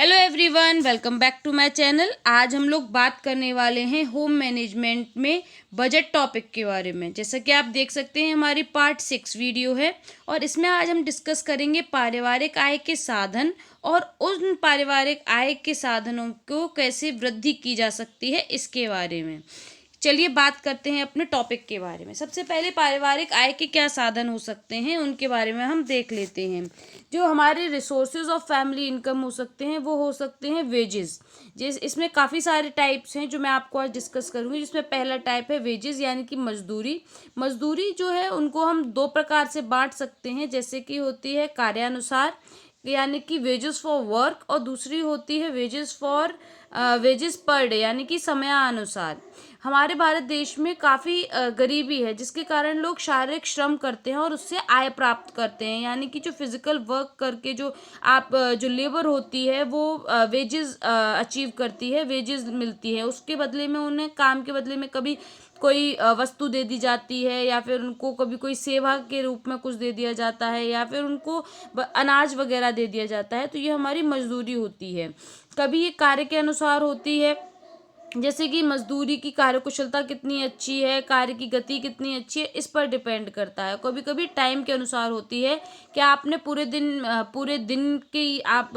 Hello everyone, welcome back to my channel. आज हम लोग बात करने वाले हैं होम मैनेजमेंट में बजट टॉपिक के बारे में। जैसा कि आप देख सकते हैं हमारी पार्ट 6 वीडियो है और इसमें आज हम डिस्कस करेंगे पारिवारिक आय के साधन और उन पारिवारिक आय के साधनों को कैसे वृद्धि की जा सकती है इसके बारे में। चलिए बात करते हैं अपने टॉपिक के बारे में। सबसे पहले पारिवारिक आय के क्या साधन हो सकते हैं उनके बारे में हम देख लेते हैं। जो हमारे रिसोर्सेज ऑफ फैमिली इनकम हो सकते हैं वो हो सकते हैं वेजेस। इसमें काफ़ी सारे टाइप्स हैं जो मैं आपको आज डिस्कस करूँगी, जिसमें पहला टाइप है वेजेस यानी कि मजदूरी। मजदूरी जो है उनको हम दो प्रकार से बांट सकते हैं, जैसे कि होती है कार्यानुसार यानी कि वेजेस फॉर वर्क, और दूसरी होती है वेजेस पर डे यानी कि समयानुसार। हमारे भारत देश में काफ़ी गरीबी है, जिसके कारण लोग शारीरिक श्रम करते हैं और उससे आय प्राप्त करते हैं, यानी कि जो फिजिकल वर्क करके जो लेबर होती है वो वेजेस अचीव करती है, वेजेस मिलती है। उसके बदले में उन्हें काम के बदले में कभी कोई वस्तु दे दी जाती है, या फिर उनको कभी कोई सेवा के रूप में कुछ दे दिया जाता है, या फिर उनको अनाज वगैरह दे दिया जाता है। तो ये हमारी मजदूरी होती है। कभी ये कार्य के अनुसार होती है, जैसे कि मजदूरी की कार्यकुशलता कितनी अच्छी है, कार्य की गति कितनी अच्छी है, इस पर डिपेंड करता है। कभी कभी टाइम के अनुसार होती है कि आपने पूरे दिन की आप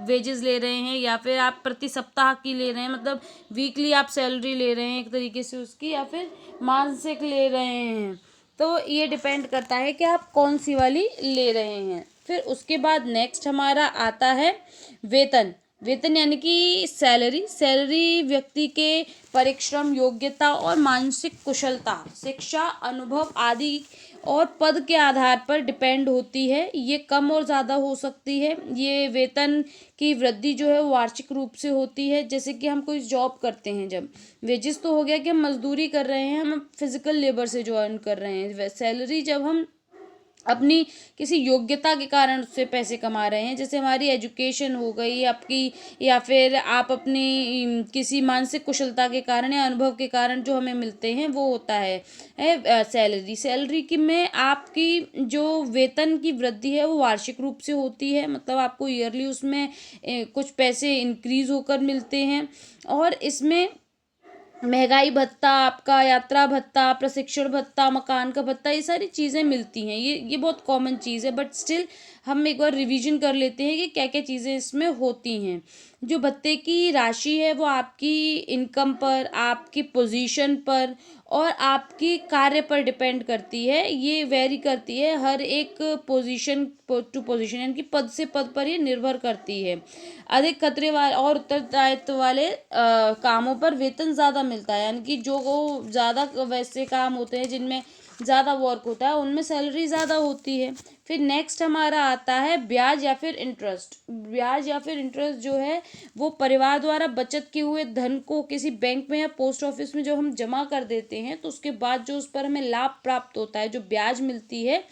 वेजेस ले रहे हैं, या फिर आप प्रति सप्ताह की ले रहे हैं, मतलब वीकली आप सैलरी ले रहे हैं एक तरीके से उसकी, या फिर मासिक ले रहे हैं। तो ये डिपेंड करता है कि आप कौन सी वाली ले रहे हैं। फिर उसके बाद नेक्स्ट हमारा आता है वेतन। वेतन यानी कि सैलरी व्यक्ति के परिश्रम, योग्यता और मानसिक कुशलता, शिक्षा, अनुभव आदि और पद के आधार पर डिपेंड होती है। ये कम और ज़्यादा हो सकती है। ये वेतन की वृद्धि जो है वो वार्षिक रूप से होती है। जैसे कि हम कोई जॉब करते हैं, जब वेजेस तो हो गया कि हम मजदूरी कर रहे हैं, हम फिजिकल लेबर से जो अर्न कर रहे हैं। सैलरी जब हम अपनी किसी योग्यता के कारण उससे पैसे कमा रहे हैं, जैसे हमारी एजुकेशन हो गई आपकी, या फिर आप अपनी किसी मानसिक कुशलता के कारण या अनुभव के कारण जो हमें मिलते हैं वो होता है सैलरी की में आपकी जो वेतन की वृद्धि है वो वार्षिक रूप से होती है, मतलब आपको ईयरली उसमें कुछ पैसे इंक्रीज होकर मिलते हैं। और इसमें महंगाई भत्ता, आपका यात्रा भत्ता, प्रशिक्षण भत्ता, मकान का भत्ता, ये सारी चीज़ें मिलती हैं। ये बहुत कॉमन चीज़ है, बट स्टिल हम एक बार रिवीजन कर लेते हैं कि क्या क्या चीज़ें इसमें होती हैं। जो भत्ते की राशि है वो आपकी इनकम पर, आपकी पोजीशन पर और आपकी कार्य पर डिपेंड करती है। ये वेरी करती है हर एक पोजीशन टू पोजीशन, यानी कि पद से पद पर ये निर्भर करती है। अधिक खतरे वाले और उत्तरदायित्व वाले कामों पर वेतन ज़्यादा मिलता है, यानी कि जो वो ज़्यादा वैसे काम होते हैं जिनमें ज़्यादा वर्क होता है उनमें सैलरी ज़्यादा होती है। फिर नेक्स्ट हमारा आता है ब्याज या फिर इंटरेस्ट। ब्याज या फिर इंटरेस्ट जो है वो परिवार द्वारा बचत किए हुए धन को किसी बैंक में या पोस्ट ऑफिस में जो हम जमा कर देते हैं, तो उसके बाद जो उस पर हमें लाभ प्राप्त होता है, जो ब्याज मिलती है,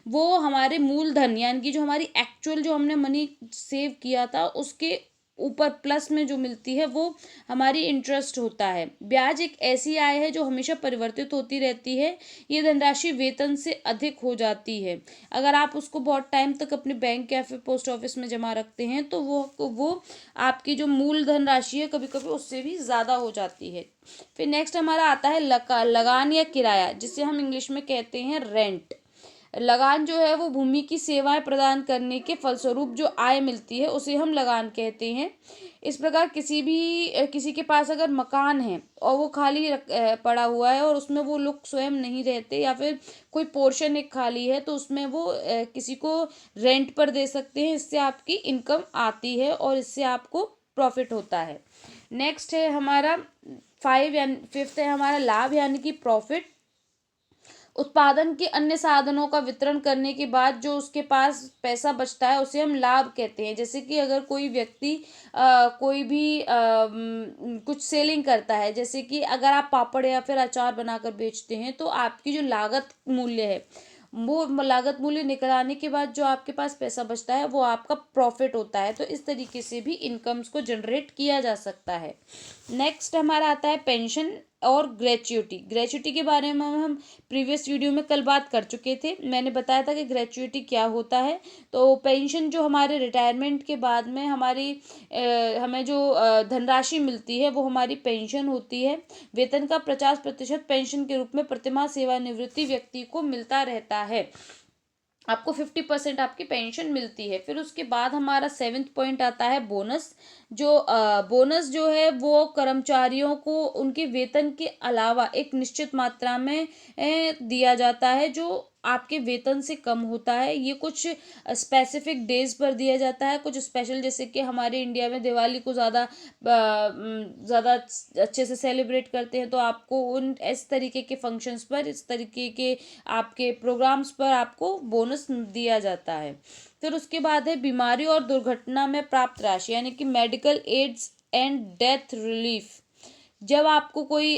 वो हमारे मूलधन यानी कि जो हमारी एक्चुअल जो हमने मनी सेव किया था उसके ऊपर प्लस में जो मिलती है वो हमारी इंटरेस्ट होता है। ब्याज एक ऐसी आय है जो हमेशा परिवर्तित होती रहती है। ये धनराशि वेतन से अधिक हो जाती है। अगर आप उसको बहुत टाइम तक अपने बैंक या फिर पोस्ट ऑफिस में जमा रखते हैं तो वो आपकी जो मूलधन राशि है कभी कभी उससे भी ज़्यादा हो जाती है। फिर नेक्स्ट हमारा आता है लगान या किराया, जिसे हम इंग्लिश में कहते हैं रेंट। लगान जो है वो भूमि की सेवाएं प्रदान करने के फलस्वरूप जो आय मिलती है उसे हम लगान कहते हैं। इस प्रकार किसी के पास अगर मकान है और वो खाली पड़ा हुआ है और उसमें वो लोग स्वयं नहीं रहते, या फिर कोई पोर्शन एक खाली है, तो उसमें वो किसी को रेंट पर दे सकते हैं। इससे आपकी इनकम आती है और इससे आपको प्रॉफिट होता है। नेक्स्ट है हमारा फिफ्थ है हमारा लाभ यानी कि प्रॉफिट। उत्पादन के अन्य साधनों का वितरण करने के बाद जो उसके पास पैसा बचता है उसे हम लाभ कहते हैं। जैसे कि अगर कोई व्यक्ति कोई भी कुछ सेलिंग करता है, जैसे कि अगर आप पापड़ या फिर अचार बनाकर बेचते हैं, तो आपकी जो लागत मूल्य है वो लागत मूल्य निकल आने के बाद जो आपके पास पैसा बचता है वो आपका प्रॉफिट होता है। तो इस तरीके से भी इनकम्स को जनरेट किया जा सकता है। नेक्स्ट हमारा आता है पेंशन। और ग्रेच्युटी के बारे में हम प्रीवियस वीडियो में कल बात कर चुके थे। मैंने बताया था कि ग्रेच्युटी क्या होता है। तो पेंशन जो हमारे रिटायरमेंट के बाद में हमें जो धनराशि मिलती है वो हमारी पेंशन होती है। वेतन का 50% पेंशन के रूप में प्रतिमाह सेवानिवृत्ति व्यक्ति को मिलता रहता है। आपको 50% आपकी पेंशन मिलती है। फिर उसके बाद हमारा 7वां पॉइंट आता है बोनस। बोनस जो है वो कर्मचारियों को उनके वेतन के अलावा एक निश्चित मात्रा में दिया जाता है, जो आपके वेतन से कम होता है। ये कुछ स्पेसिफिक डेज पर दिया जाता है, कुछ स्पेशल, जैसे कि हमारे इंडिया में दिवाली को ज़्यादा अच्छे से सेलिब्रेट करते हैं, तो आपको उन इस तरीके के फंक्शंस पर, इस तरीके के आपके प्रोग्राम्स पर आपको बोनस दिया जाता है। फिर उसके बाद है बीमारी और दुर्घटना में प्राप्त राशि, यानी कि medical aids and death relief. जब आपको कोई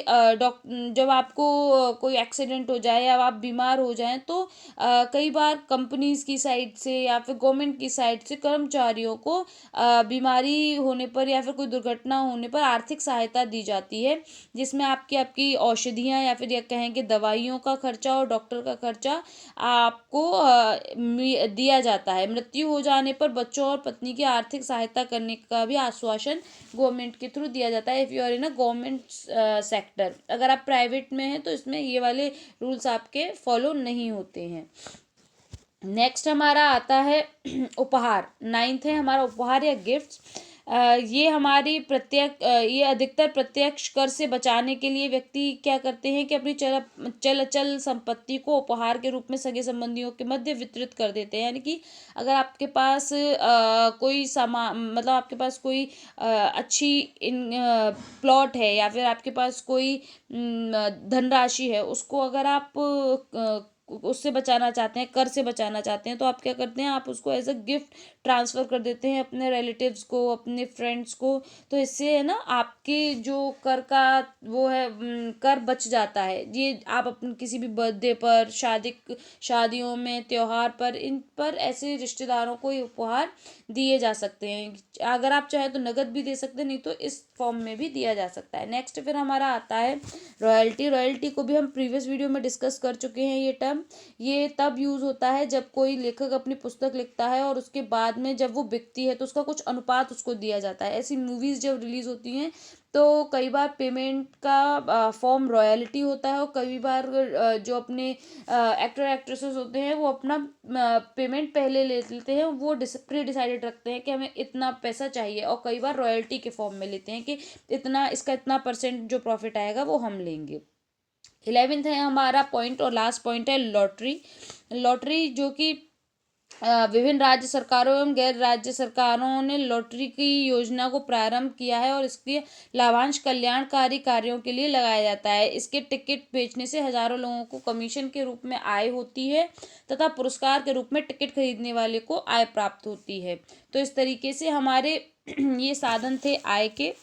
एक्सीडेंट हो जाए या आप बीमार हो जाएं, तो कई बार कंपनीज की साइड से या फिर गवर्नमेंट की साइड से कर्मचारियों को बीमारी होने पर या फिर कोई दुर्घटना होने पर आर्थिक सहायता दी जाती है, जिसमें आपकी औषधियाँ या फिर यह कहें कि दवाइयों का खर्चा और डॉक्टर का खर्चा आपको दिया जाता है। मृत्यु हो जाने पर बच्चों और पत्नी की आर्थिक सहायता करने का भी आश्वासन गवर्नमेंट के थ्रू दिया जाता है, if you are in a government sector. अगर आप प्राइवेट में हैं तो इसमें ये वाले रूल्स आपके फॉलो नहीं होते हैं। नेक्स्ट हमारा आता है उपहार। 9वां है हमारा उपहार या गिफ्ट। ये अधिकतर प्रत्यक्ष कर से बचाने के लिए व्यक्ति क्या करते हैं कि अपनी चल संपत्ति को उपहार के रूप में सगे संबंधियों के मध्य वितरित कर देते हैं। यानी कि अगर आपके पास कोई सामान, मतलब आपके पास कोई अच्छी प्लॉट है या फिर आपके पास कोई धनराशि है, उसको अगर आप उससे बचाना चाहते हैं, कर से बचाना चाहते हैं, तो आप क्या करते हैं, आप उसको एज अ गिफ्ट ट्रांसफ़र कर देते हैं अपने रिलेटिव्स को, अपने फ्रेंड्स को। तो इससे है ना आपके जो कर का वो है कर बच जाता है। ये आप अपने किसी भी बर्थडे पर, शादियों में, त्योहार पर, इन पर ऐसे रिश्तेदारों को ये उपहार दिए जा सकते हैं। अगर आप चाहे तो नगद भी दे सकते हैं, नहीं तो इस फॉर्म में भी दिया जा सकता है। नेक्स्ट फिर हमारा आता है रॉयल्टी को भी हम प्रीवियस वीडियो में डिस्कस कर चुके हैं। ये तब यूज़ होता है जब कोई लेखक अपनी पुस्तक लिखता है और उसके बाद में जब वो बिकती है तो उसका कुछ अनुपात उसको दिया जाता है। ऐसी मूवीज़ जब रिलीज़ होती हैं तो कई बार पेमेंट का फॉर्म रॉयल्टी होता है, और कई बार जो अपने एक्टर एक्ट्रेसेस होते हैं वो अपना पेमेंट पहले ले लेते हैं, वो प्री डिसाइडेड रखते हैं कि हमें इतना पैसा चाहिए, और कई बार रॉयल्टी के फॉर्म में लेते हैं कि इसका इतना % जो प्रॉफिट आएगा वो हम लेंगे। 11वां है हमारा पॉइंट और लास्ट पॉइंट है लॉटरी, जो कि विभिन्न राज्य सरकारों एवं गैर राज्य सरकारों ने लॉटरी की योजना को प्रारंभ किया है, और इसके लाभांश कल्याणकारी कार्यों के लिए लगाया जाता है। इसके टिकट बेचने से हजारों लोगों को कमीशन के रूप में आय होती है, तथा पुरस्कार के रूप में टिकट खरीदने वाले को आय प्राप्त होती है। तो इस तरीके से हमारे ये साधन थे आय के।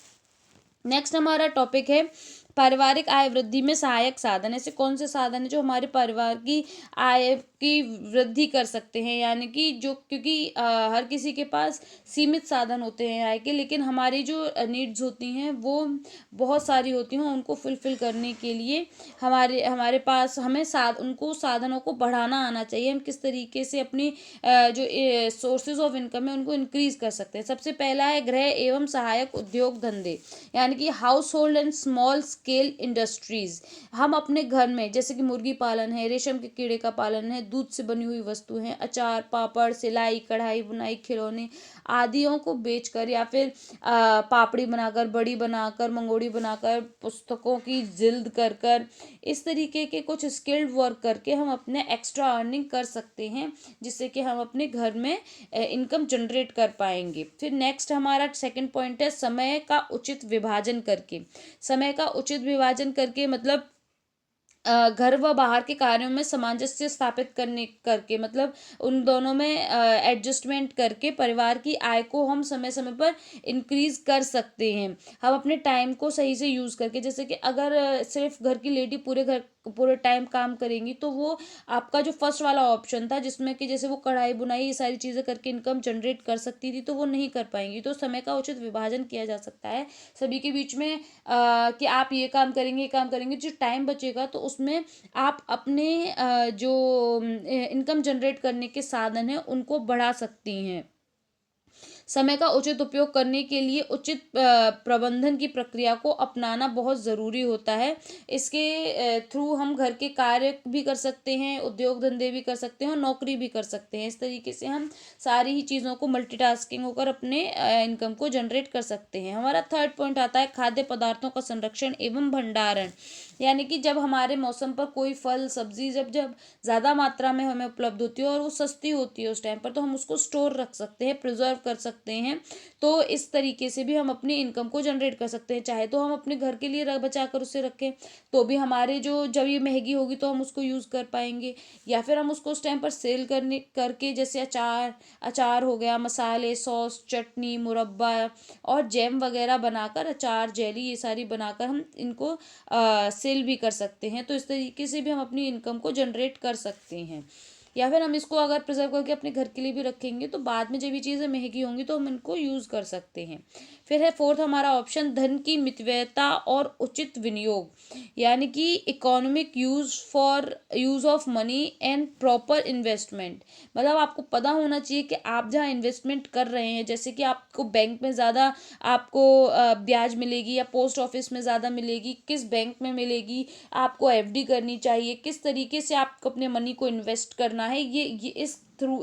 नेक्स्ट हमारा टॉपिक है पारिवारिक आय वृद्धि में सहायक साधन। ऐसे कौन से साधन है जो हमारे परिवार की आय की वृद्धि कर सकते हैं, यानी कि क्योंकि हर किसी के पास सीमित साधन होते हैं आय के, लेकिन हमारी जो नीड्स होती हैं वो बहुत सारी होती हैं। उनको फुलफिल करने के लिए हमारे पास उनको साधनों को बढ़ाना आना चाहिए। हम किस तरीके से अपनी जो सोर्सेज ऑफ इनकम है उनको इंक्रीज कर सकते हैं। सबसे पहला है गृह एवं सहायक उद्योग धंधे, यानी कि house hold and small scale industries. हम अपने घर में, जैसे कि मुर्गी पालन है, रेशम के कीड़े का पालन है, दूध से बनी हुई वस्तुएं हैं, अचार, पापड़, सिलाई, कढ़ाई, बुनाई, खिलौने आदियों को बेचकर या फिर पापड़ी बनाकर, बड़ी बनाकर, मंगोड़ी बनाकर, पुस्तकों की जिल्द कर इस तरीके के कुछ स्किल्ड वर्क करके हम अपने एक्स्ट्रा अर्निंग कर सकते हैं, जिससे कि हम अपने घर में इनकम जनरेट कर पाएंगे। फिर नेक्स्ट हमारा 2nd पॉइंट है समय का उचित विभाजन करके मतलब घर व बाहर के कार्यों में सामंजस्य स्थापित करके मतलब उन दोनों में एडजस्टमेंट करके परिवार की आय को हम समय समय पर इंक्रीज कर सकते हैं। हम अपने टाइम को सही से यूज़ करके, जैसे कि अगर सिर्फ घर की लेडी पूरे घर पूरे टाइम काम करेंगी तो वो आपका जो फर्स्ट वाला ऑप्शन था जिसमें कि जैसे वो कढ़ाई बुनाई ये सारी चीज़ें करके इनकम जनरेट कर सकती थी तो वो नहीं कर पाएंगी। तो समय का उचित विभाजन किया जा सकता है सभी के बीच में, कि आप ये काम करेंगे, ये काम करेंगे, जो टाइम बचेगा तो उसमें आप अपने जो इनकम जनरेट करने के साधन हैं उनको बढ़ा सकती हैं। समय का उचित उपयोग करने के लिए उचित प्रबंधन की प्रक्रिया को अपनाना बहुत ज़रूरी होता है। इसके थ्रू हम घर के कार्य भी कर सकते हैं, उद्योग धंधे भी कर सकते हैं और नौकरी भी कर सकते हैं। इस तरीके से हम सारी ही चीज़ों को मल्टीटास्किंग होकर अपने इनकम को जनरेट कर सकते हैं। हमारा थर्ड पॉइंट आता है खाद्य पदार्थों का संरक्षण एवं भंडारण। यानी कि जब हमारे मौसम पर कोई फल सब्जी जब जब ज़्यादा मात्रा में हमें उपलब्ध होती है और वो सस्ती होती है उस टाइम पर, तो हम उसको स्टोर रख सकते हैं, प्रिजर्व कर सकते हैं। तो इस तरीके से भी हम अपनी इनकम को जनरेट कर सकते हैं। चाहे तो हम अपने घर के लिए बचा कर उसे रखें तो भी हमारे जो जब ये महंगी होगी तो हम उसको यूज़ कर पाएंगे, या फिर हम उसको उस टाइम पर सेल करने करके जैसे अचार अचार हो गया, मसाले, सॉस, चटनी, मुरब्बा और जैम वगैरह बनाकर, अचार जेली ये सारी बनाकर हम इनको सेल भी कर सकते हैं। तो इस तरीके से भी हम अपनी इनकम को जनरेट कर सकते हैं। या फिर हम इसको अगर प्रिजर्व करके अपने घर के लिए भी रखेंगे तो बाद में जब ये चीज़ें महंगी होंगी तो हम इनको यूज़ कर सकते हैं। फिर है फोर्थ हमारा ऑप्शन धन की मितव्ययता और उचित विनियोग, यानी कि economic use of money and proper investment. मतलब आपको पता होना चाहिए कि आप जहाँ इन्वेस्टमेंट कर रहे हैं, जैसे कि आपको बैंक में ज़्यादा आपको ब्याज मिलेगी या पोस्ट ऑफिस में ज़्यादा मिलेगी, किस बैंक में मिलेगी, आपको एफडी करनी चाहिए, किस तरीके से आपको अपने मनी को इन्वेस्ट करना है, ये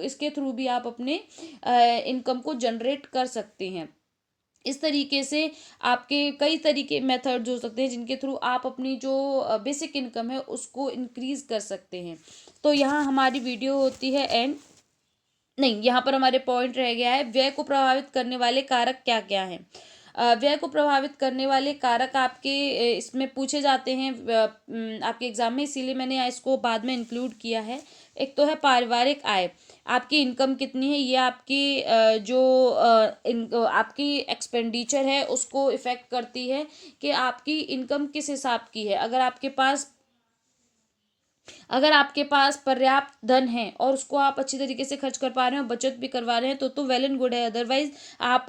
इसके थ्रू भी आप अपने इनकम को जनरेट कर सकते हैं। इस तरीके से आपके कई तरीके मेथड्स हो सकते हैं जिनके थ्रू आप अपनी जो बेसिक इनकम है उसको इंक्रीज कर सकते हैं। तो यहाँ हमारी वीडियो होती है एंड नहीं, यहाँ पर हमारे पॉइंट रह गया है व्यय को प्रभावित करने वाले कारक क्या क्या हैं। व्यय को प्रभावित करने वाले कारक आपके इसमें पूछे जाते हैं आपके एग्जाम में, इसीलिए मैंने इसको बाद में इंक्लूड किया है। एक तो है पारिवारिक आय, आपकी इनकम कितनी है, ये आपकी आपकी एक्सपेंडिचर है उसको इफेक्ट करती है कि आपकी इनकम किस हिसाब की है। अगर आपके पास पर्याप्त धन है और उसको आप अच्छी तरीके से खर्च कर पा रहे हैं और बचत भी करवा रहे हैं तो वेल एंड गुड है। अदरवाइज आप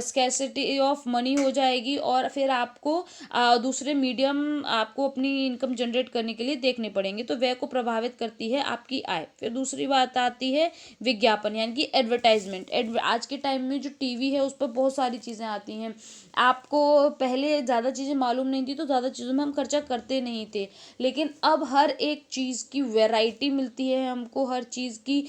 स्कैर्सिटी ऑफ मनी हो जाएगी और फिर आपको दूसरे मीडियम आपको अपनी इनकम जनरेट करने के लिए देखने पड़ेंगे। तो व्यय को प्रभावित करती है आपकी आय। फिर दूसरी बात आती है विज्ञापन, यानी कि एडवर्टाइजमेंट। आज के टाइम में जो टीवी है उस पर बहुत सारी चीज़ें आती हैं। आपको पहले ज़्यादा चीज़ें मालूम नहीं थी तो ज़्यादा चीज़ों में हम खर्चा करते नहीं थे, लेकिन अब हर एक चीज़ की वैरायटी मिलती है हमको, हर चीज़ की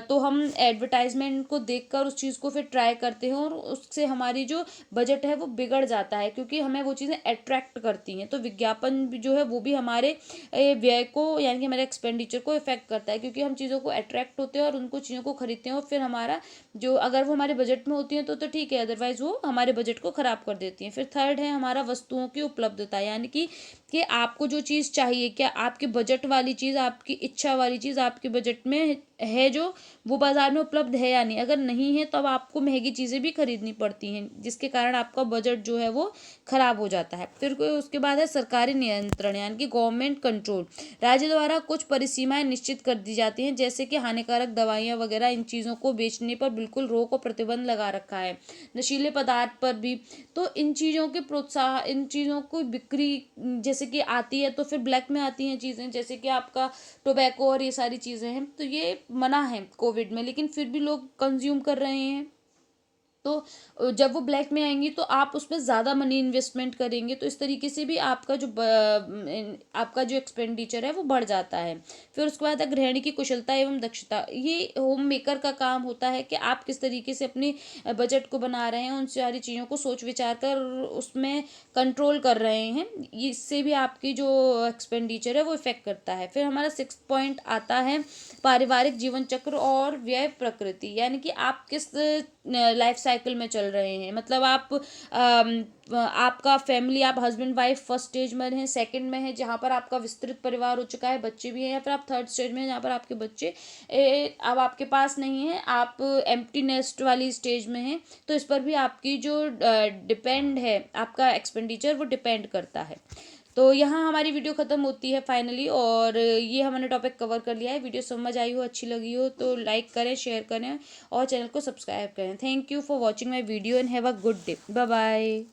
तो हम एडवर्टाइजमेंट को देखकर उस चीज़ को फिर ट्राई करते हैं और उससे हमारी जो बजट है वो बिगड़ जाता है क्योंकि हमें वो चीज़ें अट्रैक्ट करती हैं। तो विज्ञापन भी जो है वो भी हमारे व्यय को यानी कि हमारे एक्सपेंडिचर को इफेक्ट करता है क्योंकि हम चीज़ों को अट्रैक्ट होते हैं और उनको चीज़ों को खरीदते हैं और फिर हमारा जो अगर वो हमारे बजट में होती हैं तो ठीक है, अदरवाइज वो हमारे बजट को ख़राब कर देती हैं। फिर थर्ड है हमारा वस्तुओं की उपलब्धता, यानी कि आपको जो चीज़ चाहिए, क्या आपके बजट वाली चीज़, आपकी इच्छा वाली चीज़ आपके बजट में है जो वो बाज़ार में उपलब्ध है या नहीं। अगर नहीं है तब आपको महंगी चीज़ें भी खरीदनी पड़ती हैं जिसके कारण आपका बजट जो है वो ख़राब हो जाता है। फिर उसके बाद है सरकारी नियंत्रण, यानी कि गवर्नमेंट कंट्रोल। राज्य द्वारा कुछ परिसीमाएं निश्चित कर दी जाती हैं जैसे कि हानिकारक दवाइयाँ वगैरह, इन चीज़ों को बेचने पर बिल्कुल रोक और प्रतिबंध लगा रखा है। नशीले पदार्थ पर भी। तो इन चीज़ों के प्रोत्साहन, इन चीज़ों को बिक्री जैसे कि आती है तो फिर ब्लैक में आती हैं चीज़ें, जैसे कि आपका टोबैको और ये सारी चीज़ें हैं, तो ये मना है कोविड में, लेकिन फिर भी लोग कंज्यूम कर रहे हैं। तो जब वो ब्लैक में आएंगी तो आप उसमें ज़्यादा मनी इन्वेस्टमेंट करेंगे तो इस तरीके से भी आपका जो एक्सपेंडिचर है वो बढ़ जाता है। फिर उसके बाद है गृहिणी की कुशलता एवं दक्षता। ये होम मेकर का काम होता है कि आप किस तरीके से अपनी बजट को बना रहे हैं, उन सारी चीज़ों को सोच विचार कर उसमें कंट्रोल कर रहे हैं। इससे भी आपकी जो एक्सपेंडिचर है वो इफेक्ट करता है। फिर हमारा 6th पॉइंट आता है पारिवारिक जीवन चक्र और व्यय प्रकृति, यानी कि आप किस लाइफ साइकिल में चल रहे हैं। मतलब आपका फैमिली, आप हस्बैंड वाइफ फर्स्ट स्टेज में हैं, सेकंड में है जहाँ पर आपका विस्तृत परिवार हो चुका है, बच्चे भी हैं, या फिर आप थर्ड स्टेज में हैं जहाँ पर आपके बच्चे अब आपके पास नहीं है, आप एम्प्टी नेस्ट वाली स्टेज में हैं। तो इस पर भी आपकी जो डिपेंड है आपका एक्सपेंडिचर वो डिपेंड करता है। तो यहाँ हमारी वीडियो ख़त्म होती है फाइनली, और ये हमने टॉपिक कवर कर लिया है। वीडियो समझ आई हो, अच्छी लगी हो तो लाइक करें, शेयर करें और चैनल को सब्सक्राइब करें। Thank you for watching my video and have a good day. Bye bye.